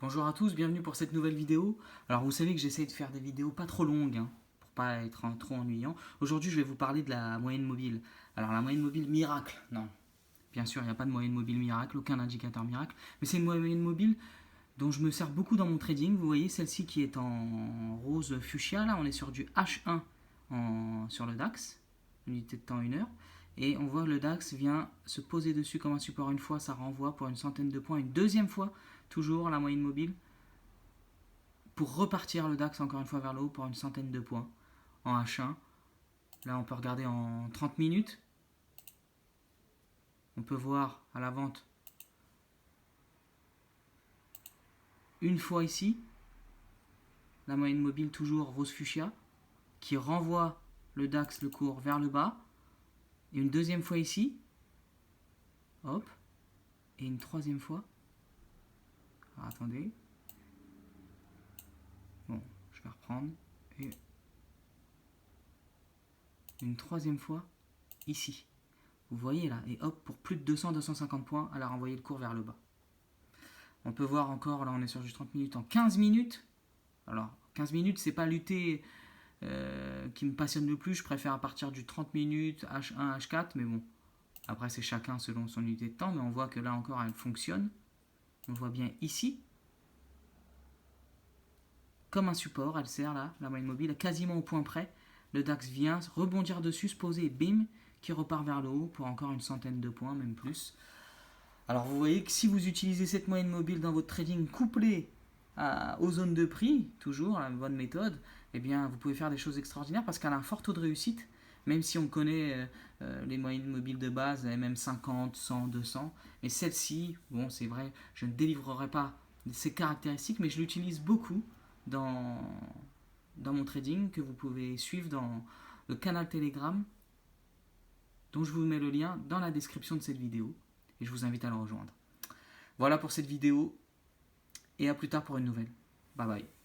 Bonjour à tous, bienvenue pour cette nouvelle vidéo. Alors vous savez que j'essaie de faire des vidéos pas trop longues, pour pas être trop ennuyant. Aujourd'hui je vais vous parler de la moyenne mobile. Alors la moyenne mobile miracle, non. Bien sûr il n'y a pas de moyenne mobile miracle, aucun indicateur miracle. Mais c'est une moyenne mobile dont je me sers beaucoup dans mon trading. Vous voyez celle-ci qui est en rose fuchsia, là on est sur du H1 sur le DAX, unité de temps 1 heure. Et on voit le DAX vient se poser dessus comme un support une fois, ça renvoie pour une centaine de points. Une deuxième fois, toujours la moyenne mobile, pour repartir le DAX encore une fois vers le haut pour une centaine de points en H1. Là, on peut regarder en 30 minutes. On peut voir à la vente une fois ici, la moyenne mobile toujours rose fuchsia, qui renvoie le DAX, le cours, vers le bas. Et une deuxième fois ici, hop, et une troisième fois. Alors, attendez. Bon, je vais reprendre. Et une troisième fois ici. Vous voyez là, et hop, pour plus de 200-250 points, elle a renvoyé le cours vers le bas. On peut voir encore, là on est sur du 30 minutes en 15 minutes. Alors, 15 minutes, c'est pas l'UT qui me passionne le plus. Je préfère à partir du 30 minutes, H1, H4, mais bon, après c'est chacun selon son unité de temps, mais on voit que là encore elle fonctionne. On voit bien ici, comme un support, elle sert là, la moyenne mobile, quasiment au point près. Le DAX vient rebondir dessus, se poser, et bim, qui repart vers le haut pour encore une centaine de points, même plus. Alors vous voyez que si vous utilisez cette moyenne mobile dans votre trading couplée aux zones de prix, toujours la bonne méthode, eh bien vous pouvez faire des choses extraordinaires parce qu'elle a un fort taux de réussite, même si on connaît les moyennes mobiles de base, même 50, 100, 200. Mais celle-ci, bon c'est vrai, je ne délivrerai pas ses caractéristiques, mais je l'utilise beaucoup dans, dans mon trading que vous pouvez suivre dans le canal Telegram dont je vous mets le lien dans la description de cette vidéo et je vous invite à le rejoindre. Voilà pour cette vidéo et à plus tard pour une nouvelle. Bye bye.